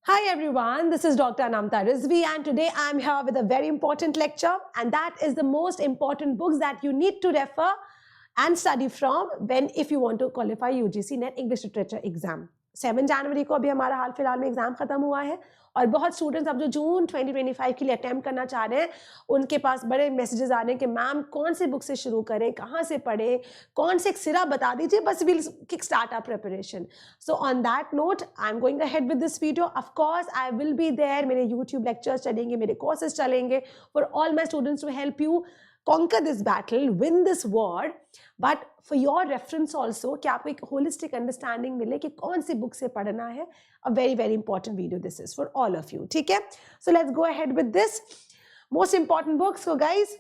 Hi everyone, this is Dr. Anamta Rizvi and today I'm here with a very important lecture, and that is the most important books that you need to refer and study from if you want to qualify UGC NET English Literature exam. 7 जनवरी को अभी हमारा हाल फिलहाल में exam खत्म हुआ है और बहुत स्टूडेंट्स अब जो जून 2025 के लिए अटेम्प्ट करना चाह रहे हैं उनके पास बड़े मैसेजेस आ रहे हैं कि मैम कौन से बुक से शुरू करें, कहाँ से पढ़ें, कौन से एक सिरा बता दीजिए, बस will kick start our preparation. So on that note I am going ahead with this video. Of course I will be there, मेरे यूट्यूब लेक्चर्स चलेंगे, मेरे कोर्सेज चलेंगे for all my students to help you conquer this battle, win this war, but for your reference also कि आपको एक holistic understanding मिले कि कौन सी book से पढ़ना है. A very very important video this is for all of you. ठीक है? So let's go ahead with this most important book. So guys,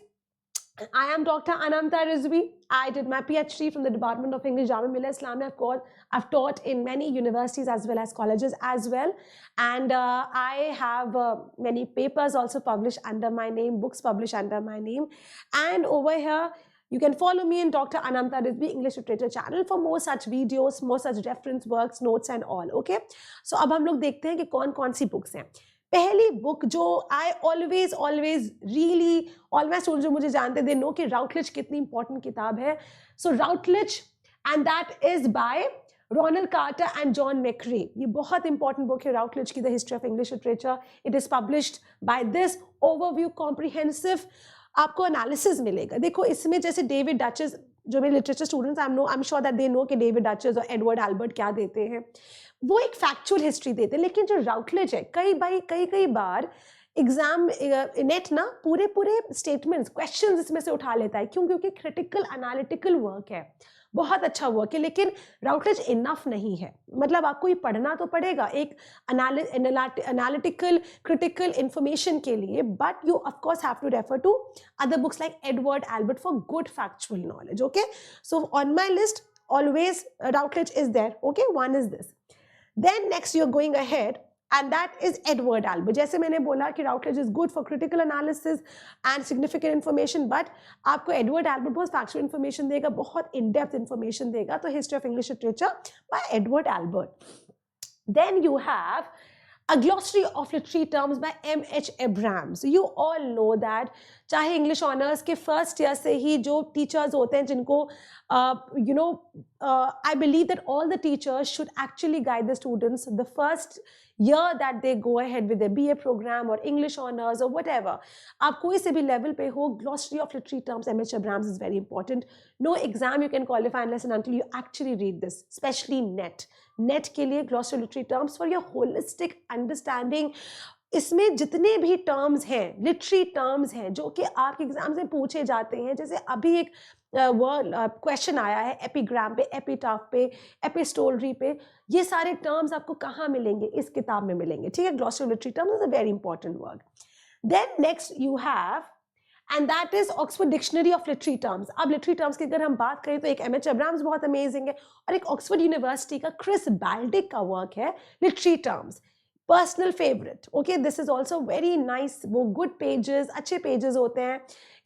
I am Dr. Anamta Rizvi. I did my PhD from the Department of English, Jamia Millia Islamia. Of course, I've taught in many universities as well as colleges as well. And I have many papers also published under my name, books published under my name. And over here, you can follow me in Dr. Anamta Rizvi English Literature channel for more such videos, more such reference works, notes and all. Okay. So अब हम लोग देखते हैं कि कौन-कौन सी books हैं. पहली book जो I always really all my students जो मुझे जानते दे नो कि राउटलिज कितनी इंपॉर्टेंट किताब है. So Routledge and that is by Ronald Carter and John McRae. ये बहुत इंपॉर्टेंट बुक है राउटलिज की, the history of English literature. It is published by this overview comprehensive. आपको एनालिसिस मिलेगा. देखो इसमें जैसे डेविड डचेस, जो मेरे literature students I am sure that they know कि डेविड डचेस और एडवर्ड एल्बर्ट क्या देते हैं, वो एक फैक्चुअल हिस्ट्री देते हैं. लेकिन जो राउटलेज है कई बार एग्जाम नेट ना पूरे स्टेटमेंट्स क्वेश्चंस इसमें से उठा लेता है. क्यों? क्योंकि क्रिटिकल एनालिटिकल वर्क है, बहुत अच्छा वर्क है, लेकिन राउटलेज इनफ नहीं है. मतलब आपको ये पढ़ना तो पड़ेगा एक एनालिटिकल क्रिटिकल इंफॉर्मेशन के लिए, but you of course have to refer to other books like Edward Albert for good factual knowledge. Okay, so on my list always Routledge is there. Okay, one is this. Then next you're going ahead and that is Edward Albert. जैसे मैंने बोला कि Routledge is good for critical analysis and significant information, but आपको Edward Albert बहुत factual information देगा, बहुत in-depth information देगा. तो History of English Literature by Edward Albert. Then you have A Glossary of Literary Terms by M.H. Abrams. You all know that चाहे English honours के first year से ही जो teachers होते हैं जिनको I believe that all the teachers should actually guide the students the first year that they go ahead with their BA program or English honors or whatever. आप कोई से भी level पे हो, Glossary of Literary Terms M.H. Abrams is very important. No exam you can qualify unless and until you actually read this, especially NET. NET के लिए Glossary of Literary Terms for your holistic understanding. इसमें जितने भी terms हैं, literary terms हैं जो कि आपके एग्जाम से पूछे जाते हैं, जैसे अभी एक क्वेश्चन आया है एपिग्राम पे, एपिटाफ पे, एपिस्टोलरी पे, ये सारे टर्म्स आपको कहाँ मिलेंगे? इस किताब में मिलेंगे. ठीक है, glossary of literary terms is a very important work. Then next you have and that is Oxford dictionary of literary terms. अब लिटरेरी टर्म्स की अगर हम बात करें तो एक M.H. Abrams बहुत अमेजिंग है और एक ऑक्सफोर्ड यूनिवर्सिटी का क्रिस बैल्डिक का वर्क है literary terms. Personal favorite. Okay, this is also very nice. वो good pages, अच्छे pages होते हैं.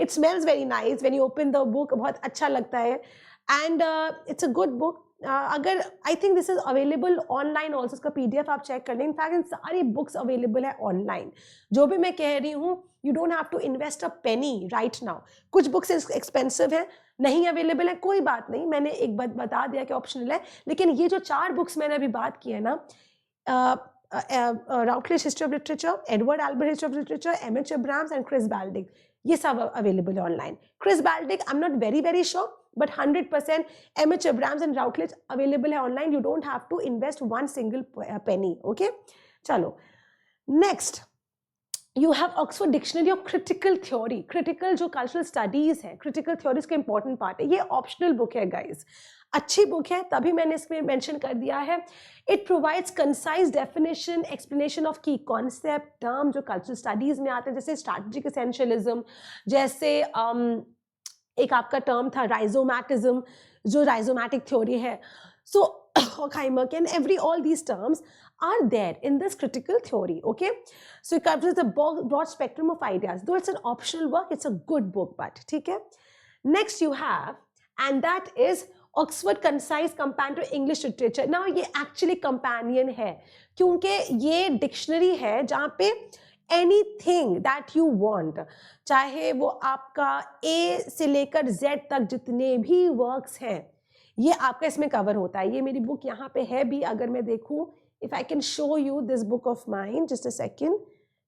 It smells very nice when you open the book. बहुत अच्छा लगता है. And it's a good book. अगर I think this is available online also. इसका PDF आप check कर लें. In fact, इन सारी books available है online. जो भी मैं कह रही हूँ, you don't have to invest a penny right now. कुछ books expensive हैं, नहीं available है, कोई बात नहीं. मैंने एक बात बता दिया कि optional है. लेकिन ये जो 4 books मैंने अभी बात की है ना, Routledge History of Literature, Edward Albert History of Literature, M.H. Abrams and Chris Baldick, ये सब available है online. Chris Baldick, I'm not very sure, but 100% M.H. Abrams and Routledge available है online. You don't have to invest one single penny. Okay, चलो. Next, you have Oxford Dictionary of Critical Theory. Critical जो cultural studies है, critical theories का important part है. ये optional book है guys. अच्छी book है, तभी मैंने इसमें मेंशन कर दिया है. It provides concise definition, explanation of की कॉन्सेप्ट, टर्म जो कल्चरल स्टडीज में आते हैं, जैसे स्ट्रैटेजिक एसेंशियलिज्म, जैसे एक आपका टर्म था राइजोमैटिज्म, जो राइजोमैटिक थ्योरी है. सो Horkheimer and all these terms are there in this critical theory. Okay, so it covers the broad spectrum of ideas. Though it's an optional work, it's a good book. But ठीक है. Next you have, and that is Oxford concise companion to English literature. ना ये actually companion है, क्योंकि ये dictionary है जहाँ pay anything that you want, चाहे वो आपका ए से लेकर जेड तक जितने भी वर्क्स हैं, ये आपका इसमें कवर होता है। ये मेरी बुक यहाँ पे है भी, अगर मैं देखूँ, if I can show you this book of mine, just a second,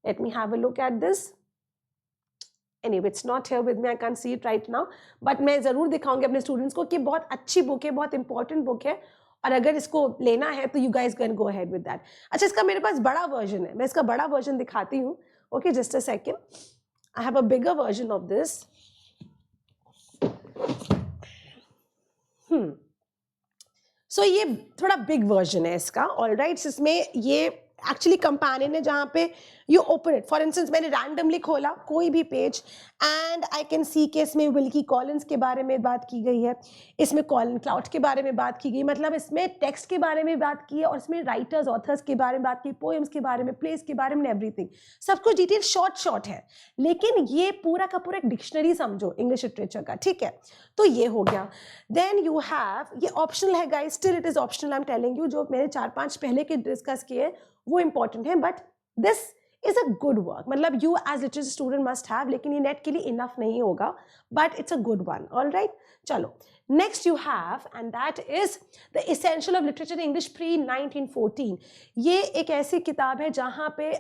let me have a look at this. Anyway, it's not here with me, I can't see it right now, but मैं ज़रूर दिखाऊंगी अपने students को कि बहुत अच्छी book है, बहुत इंपॉर्टेंट बुक है, और अगर इसको लेना है तो you guys can go ahead with that. अच्छा, इसका मेरे पास बड़ा वर्जन है, मैं इसका बड़ा वर्जन दिखाती हूँ। Okay, just a second, I have a bigger version of this. So ये थोड़ा बिग वर्जन है इसका, ऑल राइट। इसमें ये एक्चुअली कंपेनियन है जहाँ पे you open it, for instance मैंने रैंडमली खोला कोई भी page and I can see कि इसमें विल्की कॉलिंस के बारे में बात की गई है, इसमें कॉलिन क्लाउड के बारे में बात की गई, मतलब इसमें टेक्स्ट के बारे में बात की है, और इसमें राइटर्स ऑथर्स के बारे में बात की, पोएम्स के बारे में, प्लेस के बारे में, एवरीथिंग, सब कुछ डिटेल शॉर्ट है, लेकिन ये पूरा का पूरा एक डिक्शनरी समझो इंग्लिश लिटरेचर का, ठीक है। तो ये हो गया। देन यू हैव, ये ऑप्शनल है guys, still it is optional, I am telling you, जो मैंने 4-5 पहले के डिस्कस किए वो इंपॉर्टेंट है, but this is a good work, मतलब you as literature student must have, लेकिन ये नेट के लिए इनफ नहीं होगा, but it's a good one, all right. चलो, next you have, and that is the essential of literature English pre 1914। ये एक ऐसी किताब है जहाँ पे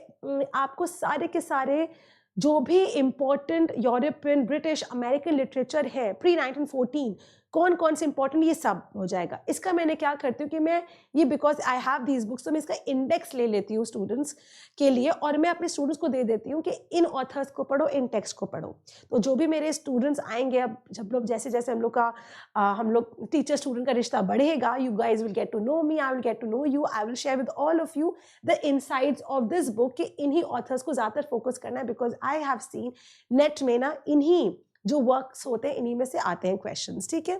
आपको सारे के सारे जो भी important European, British, American literature है प्री 1914, कौन कौन से इंपॉर्टेंट, ये सब हो जाएगा। इसका मैंने क्या करती हूँ कि मैं ये, because I have these books, तो मैं इसका इंडेक्स ले लेती हूँ स्टूडेंट्स के लिए, और मैं अपने स्टूडेंट्स को दे देती हूँ कि इन ऑथर्स को पढ़ो, इन टेक्स्ट को पढ़ो। तो जो भी मेरे स्टूडेंट्स आएंगे, अब जब लोग जैसे जैसे हम लोग टीचर स्टूडेंट का रिश्ता बढ़ेगा, you guys will get to know me, I will get to know you, I will share with all of you the insides of this book, कि इन्हीं ऑथर्स को ज़्यादातर फोकस करना है, because I have seen NET में ना इन्हीं जो वर्क्स होते हैं इन्हीं में से आते हैं क्वेश्चंस, ठीक है।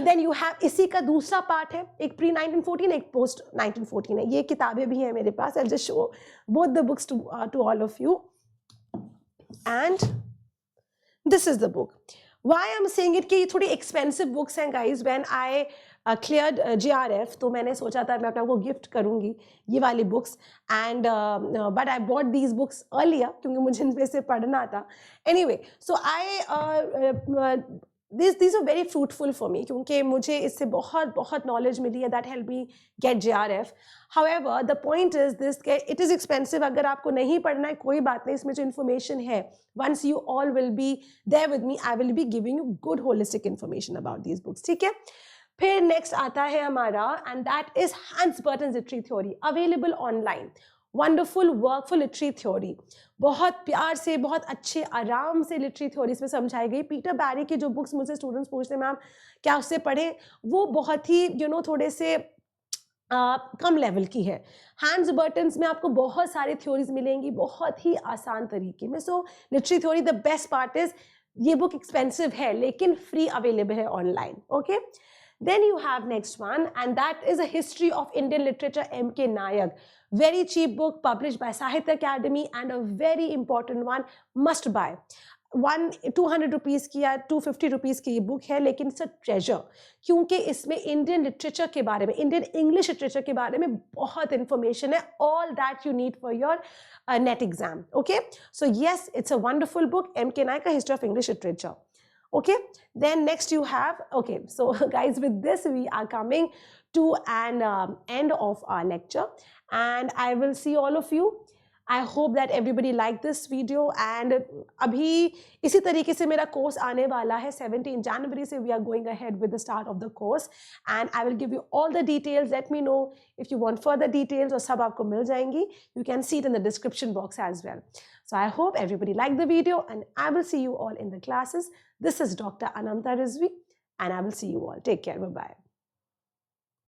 देन यू हैव, इसी का दूसरा पार्ट है, एक प्री 1914, एक पोस्ट 1914 है। ये किताबें भी हैं मेरे पास, I will just show both the books to all of you, and this is the book. Why I am saying it कि ये थोड़ी एक्सपेंसिव बुक्स हैं guys. When I cleared JRF, तो मैंने सोचा था मैं अपने आपको गिफ्ट करूंगी ये वाली books, and but I bought these books earlier, क्योंकि मुझे इनमें से पढ़ना था। Anyway, so I these are very fruitful for me, क्योंकि मुझे इससे बहुत बहुत नॉलेज मिली है, that helped me get JRF. However, the point is this, it is expensive. अगर आपको नहीं पढ़ना है कोई बात नहीं, इसमें जो information है, once you all will be there with me, I will be giving you good holistic information about these books, ठीक है। फिर नेक्स्ट आता है हमारा, and that is Hans Bertens literary theory, available online, wonderful work for literary theory, बहुत प्यार से, बहुत अच्छे आराम से लिटरेरी थ्योरी इसमें समझाई गई। पीटर बैरी की जो बुक्स मुझसे स्टूडेंट्स पूछते हैं मैम क्या उससे पढ़ें, वो बहुत ही थोड़े से कम लेवल की है। हैंस बर्टन्स में आपको बहुत सारी थ्योरीज मिलेंगी बहुत ही आसान तरीके में। So literary theory, the best part is ये बुक एक्सपेंसिव है लेकिन फ्री अवेलेबल है online, okay. Then you have next one, and that is a history of Indian literature, M.K. Nayak. Very cheap book published by Sahitya Academy, and a very important one, must buy. 200 rupees की या 250 rupees की ये book है, लेकिन it's a treasure, क्योंकि इसमें Indian literature के बारे में, इंडियन इंग्लिश लिटरेचर के बारे में बहुत इंफॉर्मेशन है, all that you need for your net exam, okay. So yes, it's a wonderful book, M.K. Nayak का history of English literature, okay। Then next you have, okay, so guys, with this we are coming to an end of our lecture, and I will see all of you. I hope that everybody liked this video, and अभी इसी तरीके से मेरा course आने वाला है 17 January से we are going ahead with the start of the course, and I will give you all the details. Let me know if you want further details, और सब आपको मिल जाएंगी. You can see it in the description box as well. So I hope everybody liked the video, and I will see you all in the classes. This is Dr. Anamta Rizvi, and I will see you all. Take care. Bye-bye.